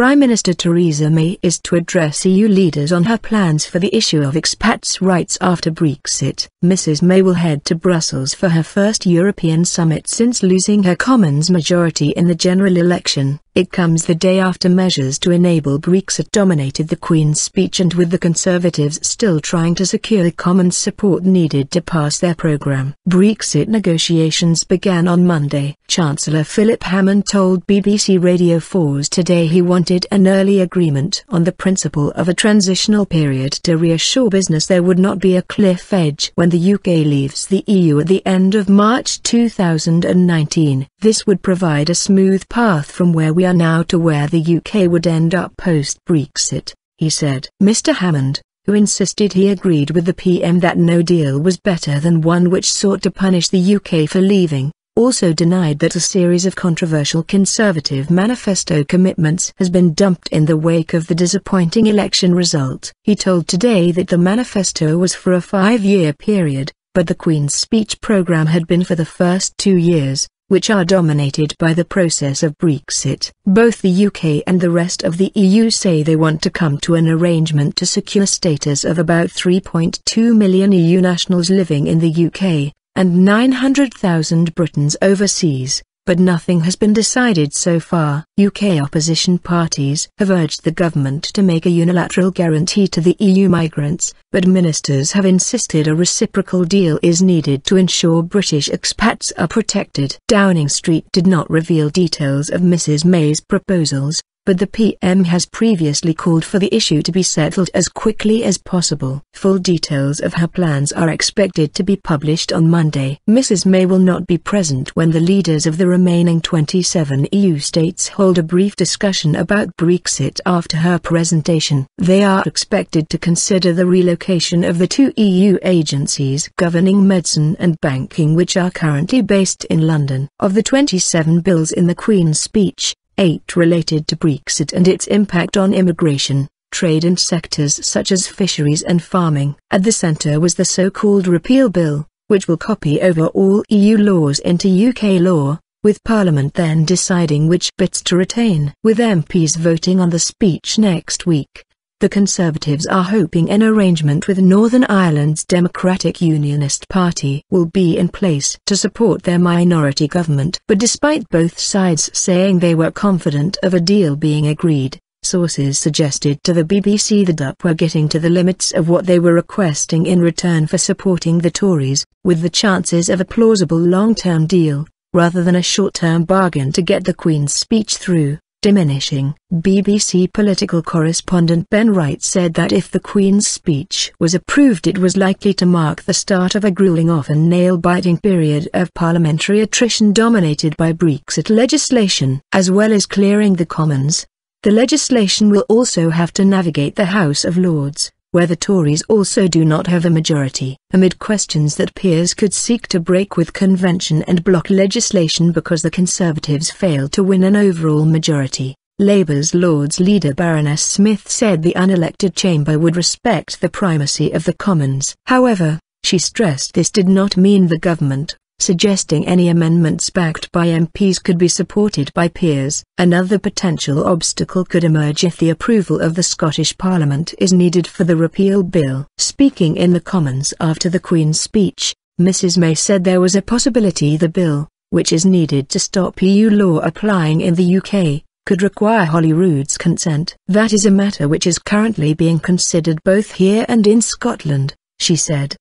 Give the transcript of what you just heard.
Prime Minister Theresa May is to address EU leaders on her plans for the issue of expats' rights after Brexit. Mrs May will head to Brussels for her first European summit since losing her Commons majority in the general election. It comes the day after measures to enable Brexit dominated the Queen's speech, and with the Conservatives still trying to secure the Commons support needed to pass their programme. Brexit negotiations began on Monday. Chancellor Philip Hammond told BBC Radio 4's Today he wanted an early agreement on the principle of a transitional period to reassure business there would not be a cliff edge when the UK leaves the EU at the end of March 2019. This would provide a smooth path from where we are now to where the UK would end up post-Brexit, he said. Mr Hammond, who insisted he agreed with the PM that no deal was better than one which sought to punish the UK for leaving, also denied that a series of controversial Conservative manifesto commitments has been dumped in the wake of the disappointing election result. He told Today that the manifesto was for a 5-year period, but the Queen's speech programme had been for the first 2 years, which are dominated by the process of Brexit. Both the UK and the rest of the EU say they want to come to an arrangement to secure status of about 3.2 million EU nationals living in the UK, and 900,000 Britons overseas, but nothing has been decided so far. UK opposition parties have urged the government to make a unilateral guarantee to the EU migrants, but ministers have insisted a reciprocal deal is needed to ensure British expats are protected. Downing Street did not reveal details of Mrs May's proposals, but the PM has previously called for the issue to be settled as quickly as possible. Full details of her plans are expected to be published on Monday. Mrs May will not be present when the leaders of the remaining 27 EU states hold a brief discussion about Brexit after her presentation. They are expected to consider the relocation of the 2 EU agencies governing medicine and banking which are currently based in London. Of the 27 bills in the Queen's speech, 8 related to Brexit and its impact on immigration, trade and sectors such as fisheries and farming. At the centre was the so-called Repeal Bill, which will copy over all EU laws into UK law, with Parliament then deciding which bits to retain. With MPs voting on the speech next week, the Conservatives are hoping an arrangement with Northern Ireland's Democratic Unionist Party will be in place to support their minority government. But despite both sides saying they were confident of a deal being agreed, sources suggested to the BBC the DUP were getting to the limits of what they were requesting in return for supporting the Tories, with the chances of a plausible long-term deal, rather than a short-term bargain to get the Queen's speech through, diminishing. BBC political correspondent Ben Wright said that if the Queen's speech was approved it was likely to mark the start of a grueling often nail-biting period of parliamentary attrition dominated by Brexit legislation. As well as clearing the Commons, the legislation will also have to navigate the House of Lords, where the Tories also do not have a majority. Amid questions that peers could seek to break with convention and block legislation because the Conservatives failed to win an overall majority, Labour's Lords leader Baroness Smith said the unelected chamber would respect the primacy of the Commons. However, she stressed this did not mean the government, suggesting any amendments backed by MPs could be supported by peers. Another potential obstacle could emerge if the approval of the Scottish Parliament is needed for the Repeal Bill. Speaking in the Commons after the Queen's speech, Mrs May said there was a possibility the bill, which is needed to stop EU law applying in the UK, could require Holyrood's consent. That is a matter which is currently being considered both here and in Scotland, she said.